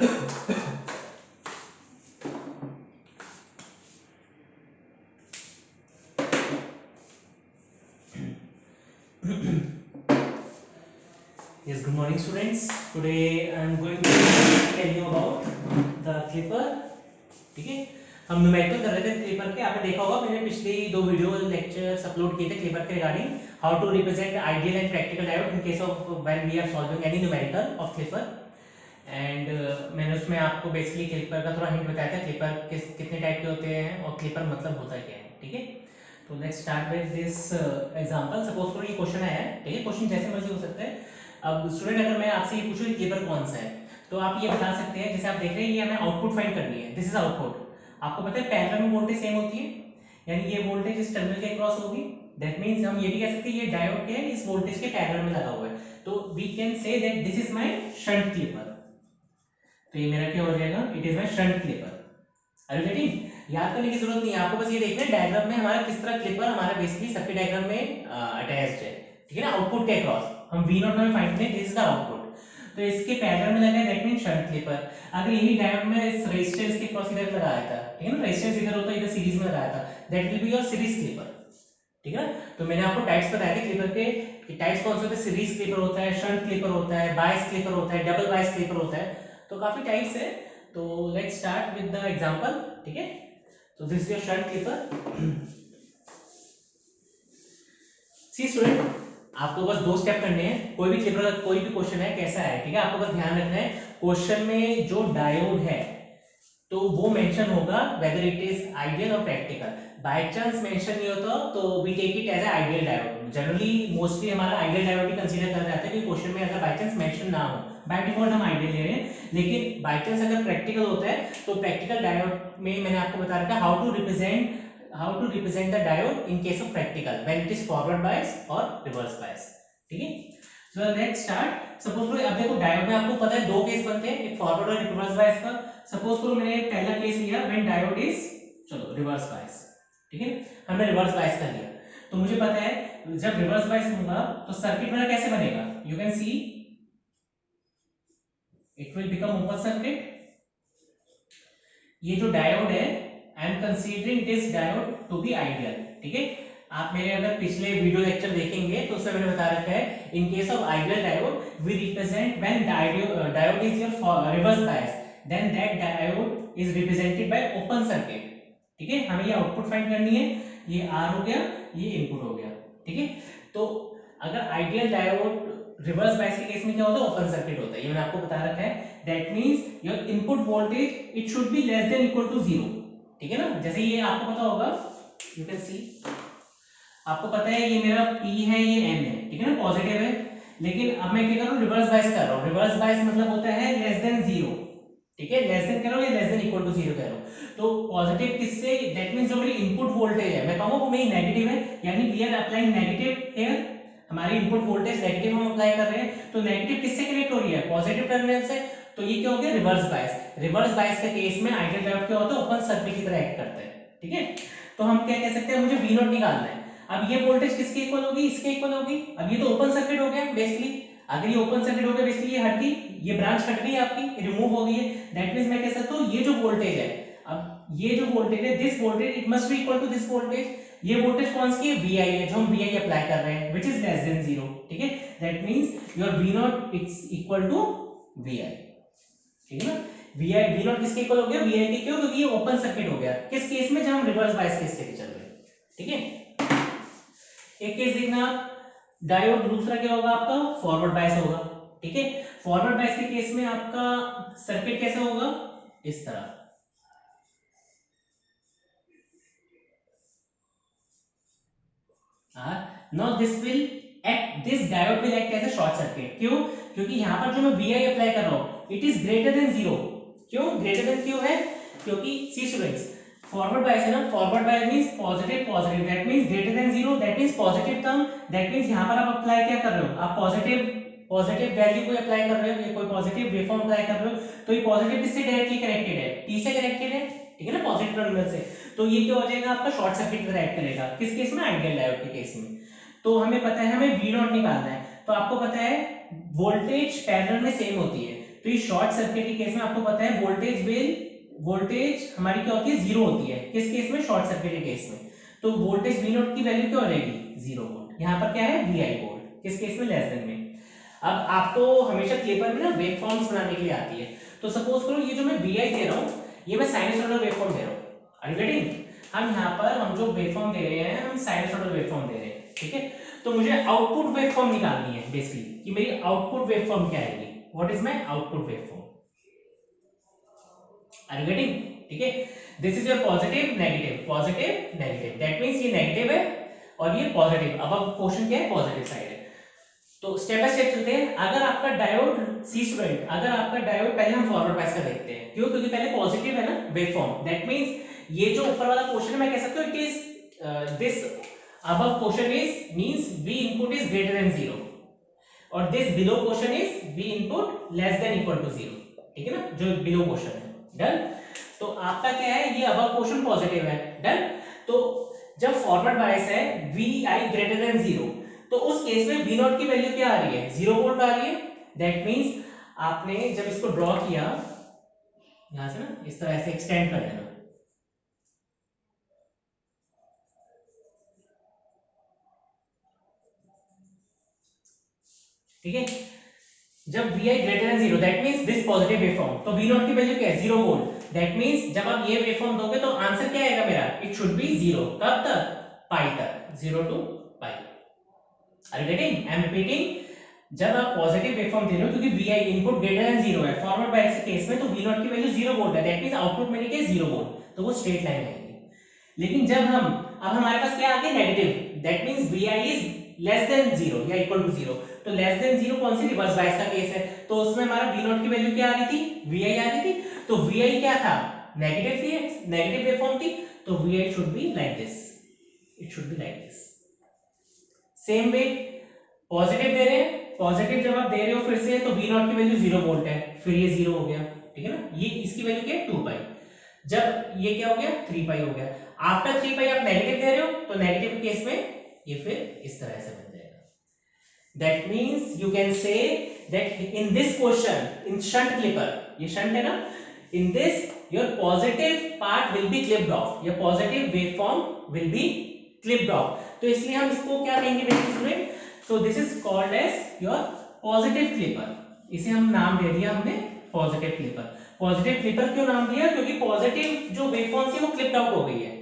Yes, good morning students. Today I am going to tell you about the clipper. ठीक है, हम numerical कर रहे थे क्लिपर के। आपने देखा होगा मैंने पिछली 2 वीडियो लेक्चर्स अपलोड किए थे क्लिपर के regarding how to represent ideal and practical diode in case of when we are solving any numerical of clipper. And मैंने उसमें आपको बेसिकली क्लिपर का थोड़ा हिंट बताया था, क्लिपर कितने टाइप के होते हैं और क्लिपर मतलब होता क्या है। ठीक है, तो let's start with this example. Suppose करो ये क्वेश्चन आया है, ठीक है, क्वेश्चन जैसे मर्जी हो सकता है। अब स्टूडेंट अगर मैं आपसे ये पूछूं कि क्लिपर कौन सा है, तो आप ये बता सकते हैं, जैसे आप देख रहे हैं ये हमें आउटपुट फाइंड करनी है। This is output. आपको पता है पैरेलल में वोल्टेज सेम होती है, यानी ये वोल्टेज इस टर्मिनल के क्रॉस होगी। दैट मींस हम ये भी कह सकते हैं ये डायोड है इस वोल्टेज के पैरेलल में लगा हुआ है, तो we can say that this is my shunt clipper. तो ये मेरा क्या हो जाएगा, it is my shunt clipper. Are you getting? याद करने की जरूरत नहीं है, आपको बस ये देखना है डायग्राम में हमारा किस तरह क्लिपर हमारा बेसिकली सर्किट डायग्राम में अटैच्ड है। ठीक है ना, आउटपुट के क्रॉस हम V0 में फाइंड करें, दिस इज द आउटपुट। तो इसके पैरेलल में लगा है, दैट मींस शंट क्लिपर। अगर यही डायोड में इस रेजिस्टेंस के क्रॉस इधर लगाया था, ठीक है ना, रेजिस्टेंस इधर होता है, इधर सीरीज में लगाया था, that will be your series clipper. ठीक है ना, तो मैंने आपको टाइप्स बताए थे क्लिपर के कि टाइप्स कौन से होते हैं। सीरीज क्लिपर होता है, शंट क्लिपर होता है, बायस क्लिपर होता है, डबल बायस क्लिपर होता है, तो काफी टाइप्स है। तो let's start with the example. ठीक है, तो this is your shunt clipper. See student, आपको बस 2 स्टेप करने हैं। कोई भी क्लिपर का कोई भी क्वेश्चन है कैसा है, ठीक है, आपको बस ध्यान रखना है क्वेश्चन में जो डायोड है तो वो मेंशन होगा वेदर इट इज आइडियल और प्रैक्टिकल। बाय चांस मेंशन नहीं होता तो we take it as ideal diode. Generally mostly हमारा आइडियल डायोड ही कंसीडर कर जाते हैं कि क्वेश्चन में अगर बाय चांस मेंशन ना हो, बाय डिफॉल्ट हम आइडियल ले रहे हैं। लेकिन बाय चांस अगर प्रैक्टिकल होता है तो प्रैक्टिकल डायोड में मैंने आपको बता रखा है how to represent the diode in case of practical when it is forward bias और रिवर्स बायस। ठीक है, सो लेट्स स्टार्ट। सपोज करो अब देखो डायोड में आपको पता है 2 केस बनते हैं, एक फॉरवर्ड और रिवर्स बायस का। सपोज करो मैंने पहला केस लिया व्हेन डायोड इज, चलो रिवर्स बायस। ठीक है, हमने रिवर्स बायस का लिया, तो मुझे पता है जब रिवर्स बायस होगा तो सर्किट मेरा कैसे बनेगा। You can see it will become open circuit. ये जो डायोड है I am considering this diode to be ideal. ठीक है, आप मेरे अगर पिछले वीडियो लेक्चर देखेंगे तो उसमें मैंने बता रखा है in case of ideal diode we represent when diode is your reverse bias then that diode is represented by open circuit. ठीक है, हमें ये आउटपुट फाइंड करनी है, ये आर हो गया, ये इनपुट हो गया। ठीक है, तो अगर आइडियल डायोड रिवर्स बायस के केस में क्या होता है, ओपन सर्किट होता है, ये मैंने आपको बता रखा है। That means your input voltage it should be less than equal to 0। ठीक है ना, जैसे ये आपको पता होगा, यू कैन सी, आपको पता है ये मेरा P है, ये N है, ठीक है ना, पॉजिटिव है। लेकिन अब मैं क्या कर रहा हूँ, रिवर्स बायस कर रहा हूँ। रिवर्स बायस मतलब होता है लेस देन 0। ठीक है, लेस देन कह रहा हूँ या लेस देन इक्वल टू 0 कह रहा हूँ। तो पॉजिटिव किससे, दैट मींस जो मेरी इनपुट वोल्टेज है मैं कहूंगा वो मेरी नेगेटिव है, यानी we are applying negative here. हमारी इनपुट वोल्टेज नेगेटिव हम अप्लाई कर रहे हैं, तो नेगेटिव किससे कनेक्ट हो रही है, पॉजिटिव टर्मिनल से। तो ये क्या हो गया, रिवर्स बायस। रिवर्स बायस के केस में आइडियल डायोड क्या होता है, ओपन सर्किट की तरह एक्ट करता है। ठीक है, तो हम क्या कह सकते हैं, मुझे V0 निकालना है। अब ये वोल्टेज किसके इक्वल होगी, इसके इक्वल होगी। अब ये तो ओपन सर्किट हो गया बेसिकली। अगर ये ओपन सर्किट हो गया बेसिकली, ये हट गई, ये ब्रांच हट गई आपकी, रिमूव हो गई है। दैट मींस मैं कह सकता हूं ये जो वोल्टेज है, अब ये जो वोल्टेज है, this voltage it must be equal to this voltage. ये वोल्टेज कौन सी है, Vi है, जो हम Vi अप्लाई कर रहे हैं, व्हिच इज लेस देन 0। ठीक है, that means your V0 it's equal to Vi। ठीक है ना, V0 किसके इक्वल हो गया, Vi के क्यों, क्योंकि ये ओपन सर्किट हो गया। किस केस में, जब हम रिवर्स बायस केस से चल रहे हैं। ठीक है, एक केस देखना, डायोड दूसरा क्या होगा आपका, फॉरवर्ड बायस होगा। ठीक है, फॉरवर्ड बायस के केस में आपका सर्किट कैसा होगा, इस तरह। Now this diode will act as a short circuit. क्यों, क्योंकि यहां पर जो मैं Vi अप्लाई कर रहा हूं इट इज ग्रेटर देन 0। क्यों ग्रेटर देन, क्यों है, क्योंकि सी स्टूडेंट्स, फॉरवर्ड बायस है ना, forward bias means positive positive, that means greater than 0, that means positive term. That means यहां पर आप अप्लाई क्या कर रहे हो, आप पॉजिटिव पॉजिटिव वैल्यू को अप्लाई कर रहे हो, ये कोई पॉजिटिव वेवफॉर्म अप्लाई कर रहे हो, तो ये पॉजिटिव किससे डायरेक्टली कनेक्टेड है, P से कनेक्टेड है। ठीक है ना, पॉजिटिव टर्मिनल से। तो ये क्या हो जाएगा आपका, शॉर्ट सर्किट की तरह एक्ट करेगा। किस केस में, आइडियल डायोड के केस में। तो हमें पता है हमें V0 निकालना है, तो आपको पता है वोल्टेज पैरेलल में सेम होती है, तो ये शॉर्ट सर्किट के केस में आपको पता है वोल्टेज हमारी क्या होती है, जीरो होती है। किस केस में, शॉर्ट सर्किट के केस में। तो वोल्टेज वी नॉट की वैल्यू क्या हो जाएगी, 0 वोल्ट। यहाँ पर क्या है, वी आई वोल्ट। किस केस में, लेस देन में। अब आपको हमेशा क्लिपर में ना वेव फॉर्म्स बनाने के लिए आती है। तो सपोज करो ये जो मैं वी आई दे रहा हूँ, ये मैं साइनसॉइडल वेव फॉर्म दे रहा हूँ। Are you getting? हम यहाँ पर हम जो वेव फॉर्म दे रहे हैं, हम साइनसॉइडल वेव फॉर्म दे रहे हैं, ठीक है। तो मुझे आउटपुट वेव फॉर्म निकालनी है बेसिकली, कि मेरी आउटपुट वेव फॉर्म क्या आएगी। What is my output wave form? Are you getting? ठीक है, this is your positive negative, positive negative. That means ये नेगेटिव है और ये पॉजिटिव। अब क्वेश्चन क्या है, पॉजिटिव साइड है। तो स्टेप बाय स्टेप चलते हैं। अगर आपका डायोड, सी स्टूडेंट, अगर आपका डायोड, पहले हम फॉरवर्ड बायस का देखते हैं। क्यों? क्योंकि पहले पॉजिटिव है ना वेव फॉर्म। दैट मींस ये जो ऊपर वाला क्वेश्चन है, मैं कह सकता हूं it is this above question is means v input is greater than 0 और this below question is v input less than equal to 0। ठीक है ना, जो बिलो क्वेश्चन है। डन। तो आपका क्या है, ये अबव क्वेश्चन पॉजिटिव है। डन। तो जब फॉरवर्ड बायस है vi greater than 0, तो उस केस में v नॉट की वैल्यू क्या आ रही है, 0 वोल्ट आ रही है। दैट मींस आपने जब इसको ड्रॉ किया, यहां से ना इस तरह से एक्सटेंड कर देना, ठीक है। जब vi greater than 0, that means this positive wave form, तो v नॉट की वैल्यू क्या है, 0 वोल्ट। दैट मींस जब आप ये वेव फॉर्म दोगे तो आंसर क्या आएगा मेरा, इट शुड बी 0। कब तक, पाई तक, 0 to pi. Are you getting? I am repeating. जब आप पॉजिटिव वेव फॉर्म दे रहे हो, क्योंकि vi इनपुट ग्रेटर देन 0 है फॉरवर्ड बायस के केस में, तो v नॉट की वैल्यू 0 वोल्ट है। दैट मींस आउटपुट मेरे के 0 वोल्ट, तो वो स्ट्रेट लाइन आएगी। लेकिन जब हम, अब हमारे पास क्या आ गया, negative. That means vi is less then 0 या इक्वल टू 0। तो लेस देन 0 कौन सी, रिवर्स बायस का केस है। तो उसमें हमारा v नॉट की वैल्यू क्या आ रही थी, vi आ रही थी। तो vi क्या था, नेगेटिव थी, नेगेटिव वेव फॉर्म थी। तो vi should be like this, it should be like this. Same way positive दे रहे हैं, पॉजिटिव जब आप दे रहे हो फिर से, तो v नॉट की वैल्यू 0 वोल्ट है, फिर ये 0 हो गया। ठीक है ना, ये इसकी वैल्यू क्या है, 2 पाई। जब ये क्या हो गया, 3 पाई हो गया। आफ्टर 3 पाई आप नेगेटिव दे रहे हो, तो नेगेटिव केस में ये फिर इस तरह से बन जाएगा। That means you can say that in this question, in shunt clipper, ये शंट है ना, in this your positive part will be clipped off, your positive waveform will be clipped off. तो इसलिए हम इसको क्या कहेंगे basic student, so this is called as your positive clipper. इसे हम नाम दे दिया हमने पॉजिटिव क्लिपर। पॉजिटिव क्लिपर क्यों नाम दिया, क्योंकि पॉजिटिव जो वेवफॉर्म थी वो क्लिप्ड आउट हो गई है।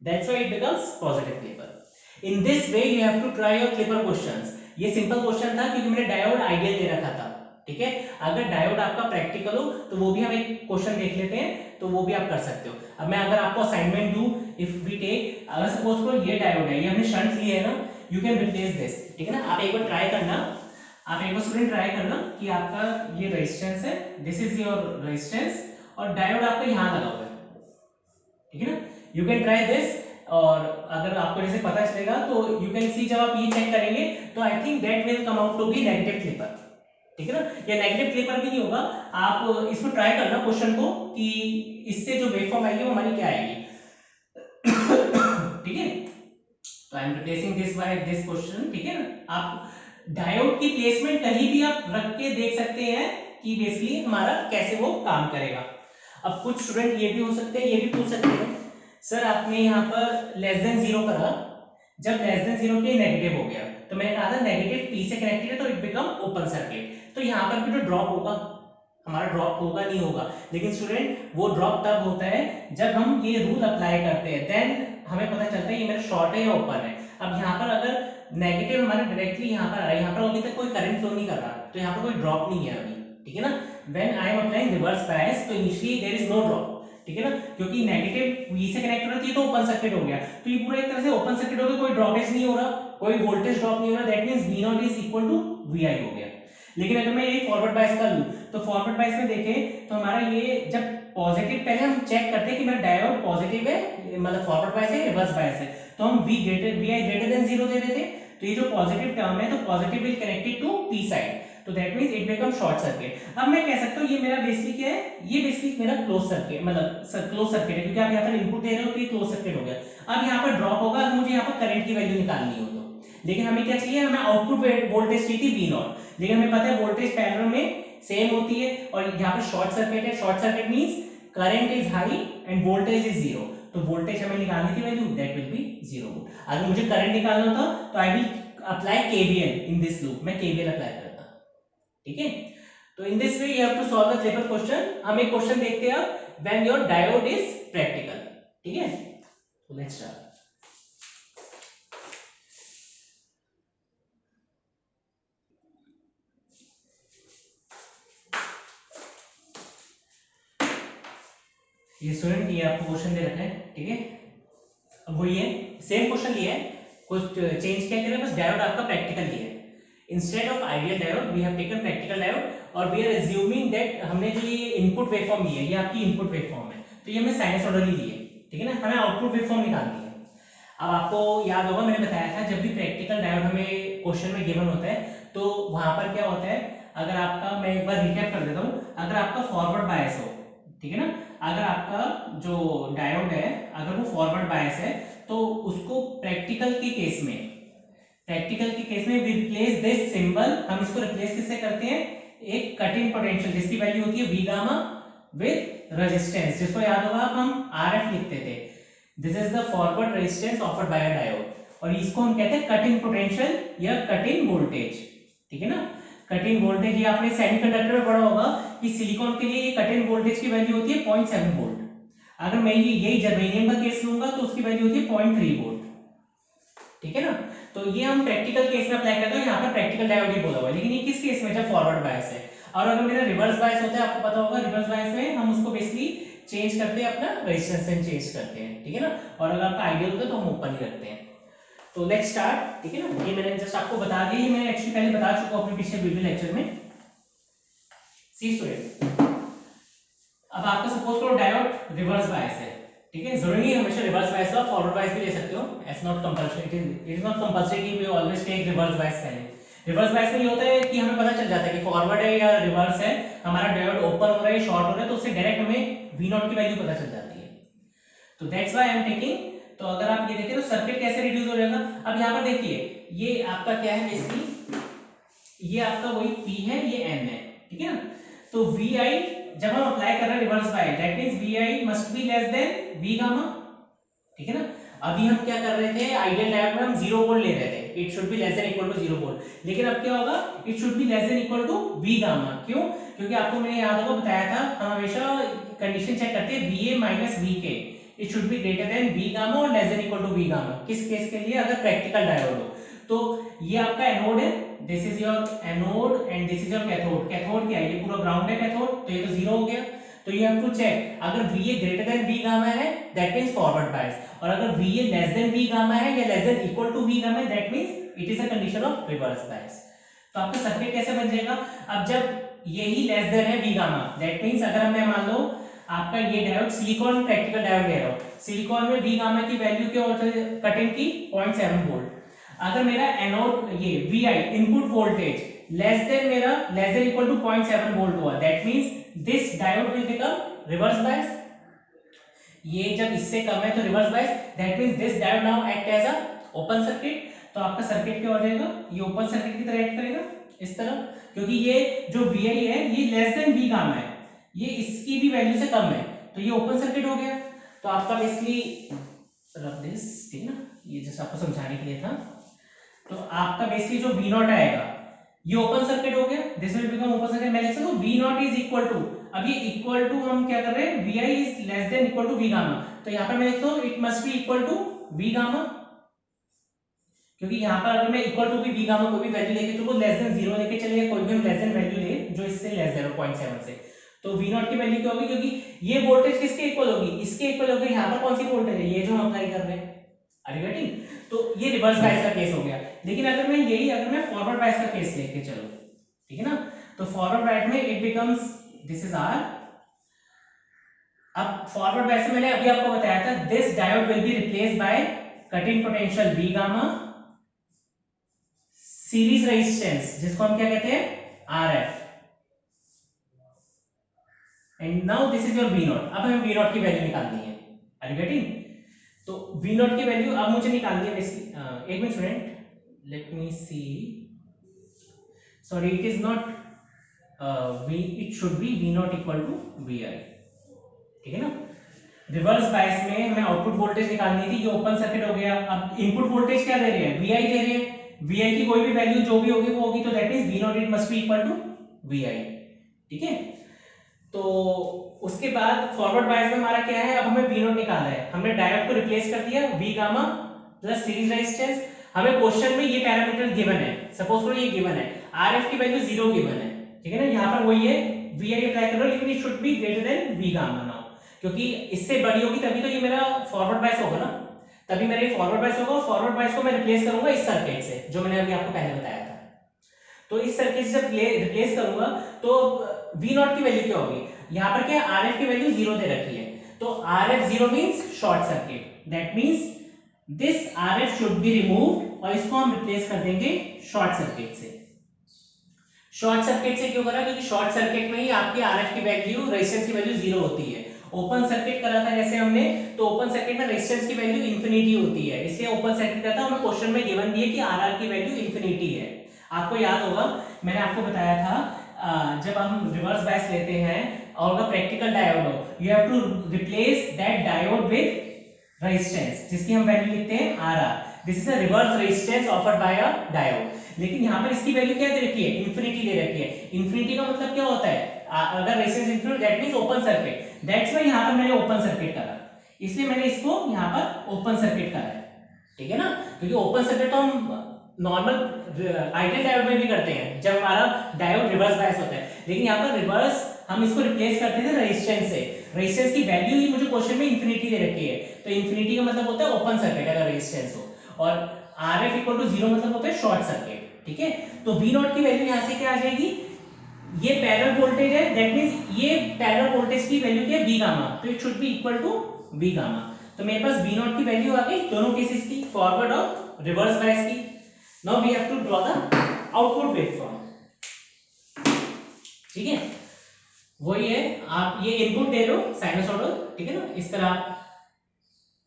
That's why it becomes positive clipper. In this way you have to try your clipper questions. ये सिंपल क्वेश्चन था क्योंकि मैंने डायोड आइडियल दे रखा था। ठीक है, अगर डायोड आपका प्रैक्टिकल हो तो वो भी हम एक क्वेश्चन देख लेते हैं, तो वो भी आप कर सकते हो। अब मैं अगर आपको असाइनमेंट दूं, इफ वी टेक, अगर सपोज करो ये डायोड है, ये हमने शंट लिए है ना, यू कैन रिप्लेस दिस। ठीक है ना, आप एक बार ट्राई करना, आप एक बार स्टूडेंट ट्राई करना कि आपका ये रेजिस्टेंस है, दिस इज योर रेजिस्टेंस, और डायोड आपका यहाँ लगा हुआ है। ठीक है ना, यू कैन ट्राई दिस। और अगर आपको जैसे पता चलेगा तो यू कैन सी, जब आप ये चेक करेंगे तो I think that will come out to be negative clipper. ठीक है ना, या नेगेटिव क्लिपर भी नहीं होगा। आप इसको ट्राई करना क्वेश्चन को कि इससे जो वेवफॉर्म आएगी वो हमारी क्या आएगी। ठीक है, तो I am replacing this by this question. ठीक है ना, आप डायोड की प्लेसमेंट कहीं भी आप रख के देख सकते हैं कि बेसिकली हमारा कैसे वो काम करेगा। अब कुछ स्टूडेंट ये भी हो सकते हैं, ये भी पूछ सकते हैं, सर आपने यहाँ पर लेस देन 0 करा, जब लेस देन 0 के नेगेटिव हो गया, तो मैंने कहा था नेगेटिव पी से कनेक्टेड है तो इट बिकम ओपन सर्किट। तो यहाँ पर भी जो ड्रॉप होगा, हमारा ड्रॉप होगा नहीं होगा, लेकिन स्टूडेंट वो ड्रॉप तब होता है जब हम ये रूल अप्लाई करते हैं, देन हमें पता चलता है ये मेरा शॉर्ट है या ओपन है। अब यहाँ पर अगर नेगेटिव हमारा डायरेक्टली यहाँ पर आ रहा है, यहाँ पर अभी तक कोई करंट फ्लो नहीं कर रहा, तो यहाँ पर कोई ड्रॉप नहीं है अभी। ठीक है ना, when I am applying reverse bias, तो initially there is no drop. ठीक है ना, क्योंकि नेगेटिव वी से कनेक्ट हो रहा है तो ओपन सर्किट हो गया, तो ये पूरा एक तरह से ओपन सर्किट हो गया, कोई ड्रॉपेज नहीं हो रहा, कोई वोल्टेज ड्रॉप नहीं हो रहा। That means V naught is equal to V I हो गया। लेकिन अगर मैं ये फॉरवर्ड बायस कर लूं, तो फॉरवर्ड बायस में देखें तो हमारा ये जब पॉजिटिव, पहले हम चेक करते हैं कि मेरा डायोड पॉजिटिव है, मतलब फॉरवर्ड बायस है, रिवर्स बायस है, तो हम वी आई ग्रेटर देन 0 दे देते। तो ये जो पॉजिटिव टर्म है, तो positive will connected to P side, तो that means it become short circuit. अब मैं कह सकता हूं ये मेरा बेसिकली क्या है, ये बेसिकली मेरा क्लोज सर्किट, मतलब क्लोज सर्किट है, क्योंकि आप यहाँ पर इनपुट दे रहे हो तो ये क्लोज सर्किट हो गया। अब यहाँ पर ड्रॉप होगा, अगर मुझे यहाँ पर करंट की वैल्यू निकालनी हो तो, लेकिन हमें क्या चाहिए, हमें आउटपुट वोल्टेज चाहिए थी वी नॉट, लेकिन हमें पता है वोल्टेज पैरेलल में सेम होती है। और यहाँ पर शॉर्ट सर्किट है, short circuit means current is high and voltage is zero. तो वोल्टेज हमें निकालनी थी value, that will be 0 volt. अगर मुझे करंट निकालना था तो I will apply KVL in this loop, मैं केवीएल अप्लाई करता। ठीक है, तो in this way you have to solve the clipper question. हम एक क्वेश्चन देखते हैं अब, when your diode is practical. ठीक है, तो लेट्स स्टार्ट। ये स्टूडेंट, ये आपको क्वेश्चन दे रखा है। ठीक है, अब वही है, सेम क्वेश्चन लिया है, कुछ चेंज क्या करें, बस डायोड आपका प्रैक्टिकल लिया है। Instead of ideal diode we have taken practical diode, और वी आर अज्यूमिंग दैट हमने जो ये इनपुट वेवफॉर्म ली है, ये आपकी इनपुट वेवफॉर्म है, तो ये हमने साइनसॉइडली ली है। ठीक है ना, हमें आउटपुट वेवफॉर्म निकालनी है। अब आपको याद होगा मैंने बताया था, जब भी प्रैक्टिकल डायोड हमें क्वेश्चन में गिवन होता है तो वहां पर क्या होता है, अगर आपका, मैं एक बार रिकैप कर देता हूँ, अगर आपका फॉरवर्ड बायस हो, ठीक है ना, अगर आपका जो डायोड है अगर वो फॉरवर्ड बायस है तो उसको प्रैक्टिकल के केस में, प्रैक्टिकल के केस में रिप्लेस दिस सिंबल, हम इसको रिप्लेस किससे करते हैं, एक कट इन पोटेंशियल जिसकी वैल्यू होती है वी गामा विद रेजिस्टेंस, जिसको याद होगा हम आरएफ लिखते थे। This is the forward resistance offered by a diode, और इसको हम कहते हैं कट इन पोटेंशियल या कट इन वोल्टेज। ठीक है ना, कट इन वोल्टेज, ये आपने सेमीकंडक्टर में पढ़ा होगा कि सिलिकॉन के लिए ये कट इन वोल्टेज की वैल्यू होती है 0.7 वोल्ट। अगर मैं ये यही जर्मेनियम का केस लूंगा तो उसकी वैल्यू होती है 0.3 वोल्ट। ठीक है ना, तो ये हम प्रैक्टिकल केस में अप्लाई करते हैं, यहाँ पर प्रैक्टिकल डायोड ही बोला हुआ है, लेकिन ये किस केस में, जब फॉरवर्ड बायस है। और अगर मेरा रिवर्स बायस होता है, आपको पता होगा रिवर्स बायस में हम उसको बेसिकली चेंज करते हैं, अपना रेजिस्टेंस चेंज करते हैं। ठीक है ना, और अगर आपका आइडियल होता है तो हम ओपन ही रखते हैं। तो लेट्स स्टार्ट। ठीक है ना, ये मैंने जस्ट आपको बता दिया, ये मैंने एक्चुअली पहले बता चुका हूं अपने पिछले वीडियो लेक्चर में। सी स्टूडेंट, अब आपका सपोज करो डायोड रिवर्स बायस है। ठीक है, जरूरी नहीं हमेशा रिवर्स बायस हो, फॉरवर्ड बायस भी ले सकते हो, it's not compulsory, it is not compulsory कि we always take reverse bias पहले। रिवर्स बायस में ये होता है कि हमें पता चल जाता है कि फॉरवर्ड है या रिवर्स है, हमारा डायोड ओपन हो रहा है, शॉर्ट हो रहा है, तो उससे डायरेक्ट हमें वी नॉट की वैल्यू पता चल जाती है। तो that's why I am taking. तो अगर आप ये देखें तो सर्किट कैसे रिड्यूस हो जाएगा। अब यहाँ पर देखिए, ये आपका क्या है बेसिकली, ये आपका वही P है, ये N है। ठीक है ना, तो Vi जब हम अप्लाई कर रहे हैं reverse bias, that means Vi must be less than V gamma. ठीक है ना, अभी हम क्या कर रहे थे, आइडियल डायोड में हम 0 वोल्ट ले रहे थे, it should be less than equal to 0 volt, लेकिन अब क्या होगा, it should be less than equal to V gamma. क्यों, क्योंकि आपको मैंने याद होगा बताया था, हम हमेशा कंडीशन चेक करते हैं Va minus Vk, it should be greater than V gamma और less than equal to V gamma. किस केस के लिए, अगर प्रैक्टिकल डायोड हो। तो ये आपका एनोड है, this is your anode and this is your cathode. Cathode क्या है, ये पूरा ग्राउंड है कैथोड, तो ये तो 0 हो गया। तो यू हैव टू चेक, अगर Va greater than V gamma है दैट मींस फॉरवर्ड बायस, और अगर Va less than V gamma है या less than equal to V gamma है that means it is a condition of reverse bias. तो आपका circuit कैसे बन जाएगा, अब जब यही लेस देन है V गामा, दैट मींस अगर मैं मान लो आपका ये डायोड सिलिकॉन प्रैक्टिकल डायोड ले रहा हूं, सिलिकॉन में V गामा की वैल्यू क्या होती है, कट इन की 0.7 वोल्ट। अगर मेरा एनोड ये Vi input voltage less than मेरा less than equal to 0.7 volt हुआ, that means this diode will become reverse bias. ये जब इससे कम है तो reverse bias, that means this diode now act as a open circuit. तो आपका सर्किट क्या हो जाएगा, ये ओपन सर्किट की तरह एक्ट करेगा इस तरह, क्योंकि ये जो Vi है ये लेस देन V गामा है, ये इसकी भी वैल्यू से कम है, तो ये ओपन सर्किट हो गया। तो आपका बेसिकली रख दिस, ठीक है ना, ये जैसे आपको समझाने के लिए था। तो आपका बेसिकली जो V नॉट आएगा ये ओपन सर्किट हो गया, this will become open circuit. मैं लिख सकता हूं V not is equal to, अब ये इक्वल टू हम क्या कर रहे हैं, Vi is less than equal to V gamma, तो यहां पर मैं लिखता हूं it must be equal to V gamma, क्योंकि यहां पर अगर मैं इक्वल टू भी V गामा कोई भी वैल्यू लेके चलो, लेस देन 0 लेके चलिए, कोई भी हम लेस देन वैल्यू ले जो इससे लेस देन 0.7 से, तो V नॉट की वैल्यू क्या होगी, क्योंकि ये वोल्टेज किसके इक्वल होगी, इसके इक्वल होगी। यहां पर कौन सी वोल्टेज है, ये जो हम अप्लाई कर रहे हैं, आर यू गेटिंग। तो ये रिवर्स बायस का केस हो गया। लेकिन अगर मैं यही, अगर मैं फॉरवर्ड बायस का केस लेके चलो, ठीक है ना, तो फॉरवर्ड बायस में it becomes this is R. अब फॉरवर्ड बायस में मैंने अभी आपको बताया था, this diode will be replaced by cut in potential V gamma, series resistance जिसको हम क्या कहते हैं, RF, and now this is your V naught. अब हमें V नॉट की वैल्यू निकालनी है, आर यू गेटिंग। तो V नॉट की वैल्यू अब मुझे निकालनी है बेसिकली, एक मिनट student, let me C, sorry it is not it should be V naught equal to V I, ठीक है ना। रिवर्स बायस में हमें आउटपुट वोल्टेज निकालनी थी, ये ओपन सर्किट हो गया। अब इनपुट वोल्टेज क्या दे रहे हैं, वी आई दे रहे हैं, वी आई की कोई भी वैल्यू जो भी होगी वो होगी, तो that means V naught it must be equal to V I, ठीक है। तो उसके बाद फॉरवर्ड बायस में हमारा क्या है, अब हमें वी नॉट निकालना है। हमने डायोड को रिप्लेस कर दिया, V gamma plus series resistance. हमें क्वेश्चन में ये पैरामीटर गिवन है, सपोज करो ये गिवन है, आरएफ की वैल्यू 0 गिवन है, ठीक है ना। यहाँ पर वही है, वी आई अप्लाई कर रहा हूं, लेकिन it should be greater than V gamma now, क्योंकि इससे बड़ी होगी तभी तो ये मेरा फॉरवर्ड बायस होगा ना, तभी मेरा ये फॉरवर्ड बायस होगा। फॉरवर्ड बायस को मैं रिप्लेस करूंगा इस सर्किट से, जो मैंने अभी आपको पहले बताया था। तो इस सर्किट से जब रिप्लेस करूंगा तो वी नॉट की वैल्यू क्या होगी, यहाँ पर क्या आरएफ की वैल्यू 0 दे रखी है, तो RF 0 means short circuit, that means this RF should be removed, और इसको हम रिप्लेस कर देंगे शॉर्ट सर्किट से। शॉर्ट सर्किट से क्यों करा, क्योंकि शॉर्ट सर्किट में ही आपकी आरएफ की वैल्यू, रेजिस्टेंस की वैल्यू 0 होती है। ओपन सर्किट करा था जैसे हमने, तो ओपन सर्किट में रेजिस्टेंस की वैल्यू इंफिनिटी होती है, इसलिए ओपन सर्किट करता है। हमें क्वेश्चन में गिवन दिए कि आरआर की वैल्यू इंफिनिटी है। आपको याद होगा मैंने आपको बताया था जब हम रिवर्स बायस लेते हैं और अगर प्रैक्टिकल डायोड हो, you have to replace that diode with resistance, जिसकी हम वैल्यू लिखते हैं R R. This is a reverse resistance offered by a diode, लेकिन यहाँ पर इसकी वैल्यू क्या दे रखी है, इंफिनिटी दे रखी है। इंफिनिटी का मतलब क्या होता है, अगर resistance infinity that means open circuit, that's why यहाँ पर मैंने ओपन सर्किट करा, इसलिए मैंने इसको यहाँ पर ओपन सर्किट करा है, ठीक है ना। क्योंकि ओपन सर्किट तो हम नॉर्मल आइडियल डायोड में भी करते हैं जब हमारा डायोड रिवर्स बायस होता है, लेकिन यहाँ पर रिवर्स हम इसको रिप्लेस करते थे रेजिस्टेंस से। रेजिस्टेंस की वैल्यू ही मुझे क्वेश्चन में इंफिनिटी दे रखी है, तो इंफिनिटी का मतलब होता है ओपन सर्किट अगर रेजिस्टेंस हो, और आरएफ इक्वल टू 0 मतलब होता है शॉर्ट सर्किट, ठीक है। तो वी नॉट की वैल्यू यहाँ से क्या आ जाएगी, ये पैरेलल वोल्टेज है, दैट मींस ये पैरेलल वोल्टेज की वैल्यू क्या है, वी गामा, तो it should be equal to V gamma. तो मेरे पास वी नॉट की वैल्यू आ गई दोनों केसेस की, फॉरवर्ड और रिवर्स बायस की। Now we have to draw the output waveform, ठीक है। वही है, आप ये इनपुट दे रहे हो साइनसॉइडल, ठीक है ना, इस तरह आप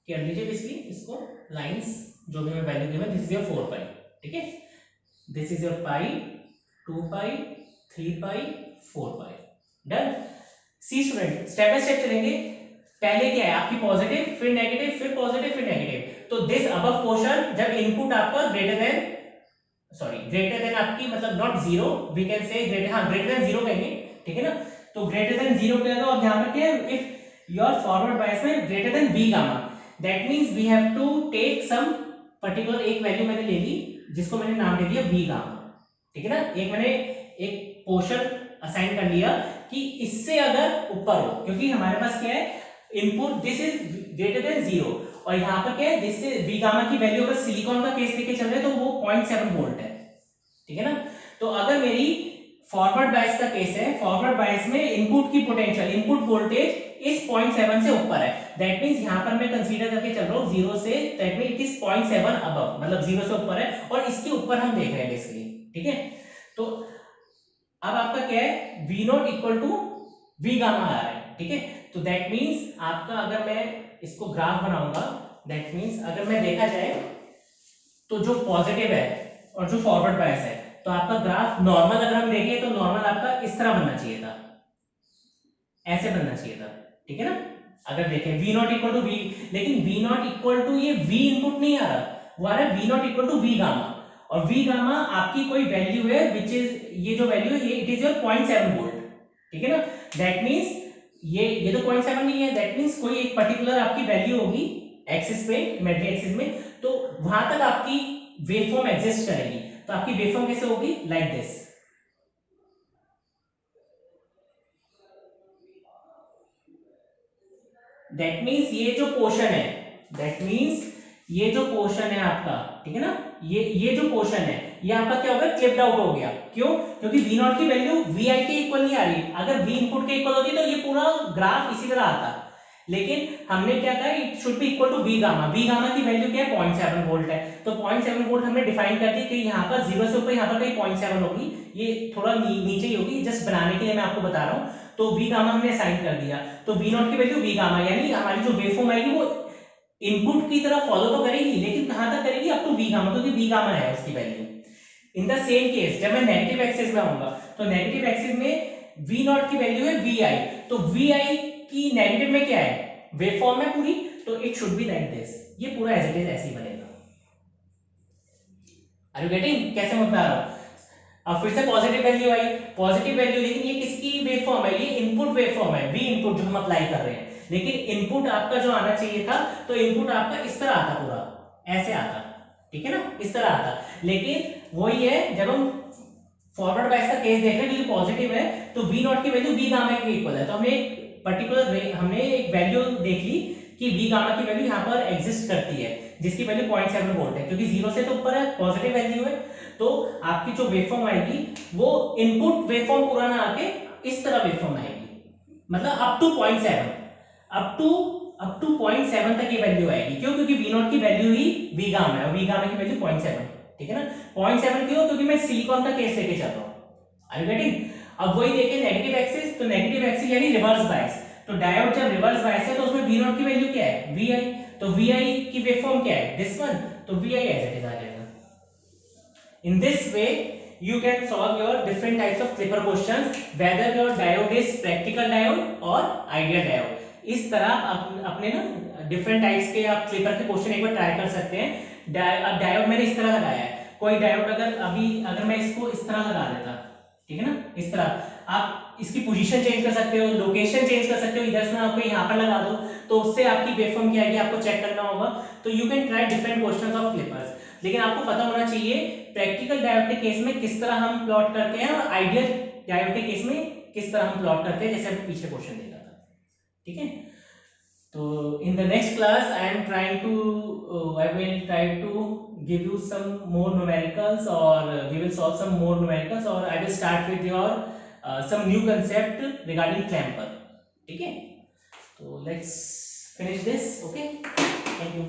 कर लीजिए बेसिकली इसको लाइंस, जो भी मैं value given, this is your 4 pi, ठीक है, this is your pi, 2 pi, 3 pi, 4 pi, done. See student, step by step चलेंगे। पहले क्या है आपकी पॉजिटिव, फिर नेगेटिव, फिर पॉजिटिव, फिर नेगेटिव। तो दिस अबव पोर्शन जब इनपुट आपका ग्रेटर देन आपकी मतलब naught 0, we can say greater than 0 कहेंगे, ठीक है ना। तो ग्रेटर देन 0 कह दो। अब यहाँ पर क्या है, इफ योर फॉरवर्ड बायस में greater than V gamma, that means we have to take some particular, एक वैल्यू मैंने ले ली जिसको मैंने नाम दे दिया वी गामा, ठीक है ना। मैंने एक पोर्शन असाइन कर लिया कि इससे अगर ऊपर हो, क्योंकि हमारे पास क्या है input this is greater than 0, और यहाँ पर क्या है दिस वी गामा की वैल्यू अगर सिलिकॉन का केस लेके चल रहे हैं तो वो 0.7 वोल्ट है, ठीक है ना। तो अगर मेरी फॉरवर्ड बायस का केस है, फॉरवर्ड बायस में इनपुट की पोटेंशियल, इनपुट वोल्टेज इस 0.7 से ऊपर है, दैट मींस यहाँ पर मैं कंसीडर करके चल रहा हूँ 0 से, that means it is 0.7 above, मतलब 0 से ऊपर है, और इसके ऊपर हम देख रहे हैं बेसिकली, ठीक है। तो अब आपका क्या है, V naught equal to V gamma आ रहा है, ठीक है। तो दैट मींस आपका, अगर मैं इसको ग्राफ बनाऊंगा, दैट मींस अगर मैं देखा जाए तो जो पॉजिटिव है और जो फॉरवर्ड बायस है, तो आपका ग्राफ नॉर्मल अगर हम देखें तो नॉर्मल आपका इस तरह बनना चाहिए था, ऐसे बनना चाहिए था, ठीक है ना। अगर देखें V naught equal to V, लेकिन वी नॉट इक्वल टू ये वी इनपुट नहीं आ रहा, वो आ रहा है V naught equal to V gamma, और वी गामा आपकी कोई वैल्यू है विच इज, ये जो वैल्यू है ये इट इज योर 0.7 वोल्ट, ठीक है ना। दैट मींस ये तो 0.7 नहीं है, दैट मींस कोई एक पर्टिकुलर आपकी वैल्यू होगी एक्सिस पे, इमेजिनरी एक्सिस में, तो वहां तक आपकी वेवफॉर्म एग्जिस्ट करेगी। तो आपकी वेवफॉर्म कैसे होगी, लाइक दिस, दैट मींस ये जो पोर्शन है, दैट मींस ये जो पोर्शन है आपका, ठीक है ना, ये जो पोर्शन है ये आपका क्या हो गया, क्लिप्ड आउट हो गया। क्यों, क्योंकि वी नॉट की वैल्यू वी आई के इक्वल नहीं आ रही, अगर वी इनपुट के इक्वल होती तो ये पूरा ग्राफ इसी तरह आता, लेकिन हमने क्या कहा, it should be equal to V gamma. V gamma की वैल्यू क्या है, 0.7 वोल्ट है, तो 0.7 वोल्ट हमने डिफाइन कर दी कि यहाँ पर 0 से ऊपर यहाँ पर कहीं 0.7 होगी, ये थोड़ा नीचे ही होगी, जस्ट बनाने के लिए मैं आपको बता रहा हूँ। तो वी गामा हमने असाइन कर दिया, तो वी नॉट की वैल्यू वी गामा, यानी हमारी जो वेवफॉर्म आएगी वो इनपुट की तरह फॉलो तो करेगी, लेकिन कहां तक करेगी, अप टू वी गामा, क्योंकि वी गामा है उसकी value. In the same case जब मैं नेगेटिव एक्सिस में आऊंगा तो नेगेटिव एक्सिस में वी नॉट की वैल्यू है वी आई, तो वी आई की नेगेटिव में क्या है, वेवफॉर्म है पूरी, तो it should be like this, ये पूरा एज इट इज ऐसे ही बनेगा। आर यू गेटिंग, कैसे मैं बता रहा हूं। अब फिर से पॉजिटिव वैल्यू आई, पॉजिटिव वैल्यू, लेकिन ये किसकी वेवफॉर्म है, ये इनपुट वेवफॉर्म है, वी इनपुट जो हम अप्लाई कर रहे हैं, लेकिन इनपुट आपका जो आना चाहिए था, तो इनपुट आपका इस तरह आता, पूरा ऐसे आता, ठीक है ना, इस तरह आता, लेकिन वही है जब हम फॉरवर्ड बायस का केस देख रहे हैं, क्योंकि पॉजिटिव है तो वी नॉट की वैल्यू वी गामा के इक्वल है, तो हमने एक पर्टिकुलर हमने एक वैल्यू देख ली कि वी गामा की वैल्यू यहाँ पर एग्जिस्ट करती है, जिसकी वैल्यू 0.7 वोल्ट है, क्योंकि 0 से तो ऊपर है, पॉजिटिव वैल्यू है, तो आपकी जो वेवफॉर्म आएगी वो इनपुट वेवफॉर्म पूरा ना आके इस तरह वेवफॉर्म आएगी, मतलब अप टू 0.7, अप टू 0.7 तक ये वैल्यू आएगी। क्यों, क्योंकि वी नॉट की वैल्यू ही वी गामा है और वी गामा की वैल्यू 0.7, ठीक है ना। 0.7 क्यों, क्योंकि मैं सिलिकॉन का केस लेके चल रहा हूं। Are you getting. अब वही देखिए नेगेटिव एक्सिस, तो नेगेटिव एक्सिस यानी रिवर्स बायस, तो डायोड जब रिवर्स बायस है तो उसमें वी नॉट की वैल्यू क्या है, वी आई, तो वी आई की वेवफॉर्म क्या है, दिस वन, तो V I as it is आ जाएगा। In this way you can solve your different types of clipper questions whether your diode is practical diode or ideal diode। इस तरह अपने ना डिफरेंट टाइप्स के आप क्लिपर के क्वेश्चन एक बार ट्राई कर सकते हैं। अब डायोड मैंने इस तरह लगाया है, कोई डायोड अगर मैं इसको इस तरह लगा देता, ठीक है ना, इस तरह, आप इसकी पोजीशन चेंज कर सकते हो, लोकेशन चेंज कर सकते हो, इधर से मैं आपको यहाँ पर लगा दूं तो उससे आपकी वेवफॉर्म क्या आएगी आपको चेक करना होगा। तो you can try different questions of Clippers, लेकिन आपको पता होना चाहिए प्रैक्टिकल डायोड के केस में किस तरह हम प्लॉट करते हैं और आइडियल डायोड के केस में किस तरह हम प्लॉट करते हैं, जैसे हमने पीछे क्वेश्चन देखा था, ठीक है। तो in the next class I will try to give you some more numericals or we will solve some more numericals or I will start with your some new concept regarding clamper, ठीक है। तो let's finish this, okay, thank you।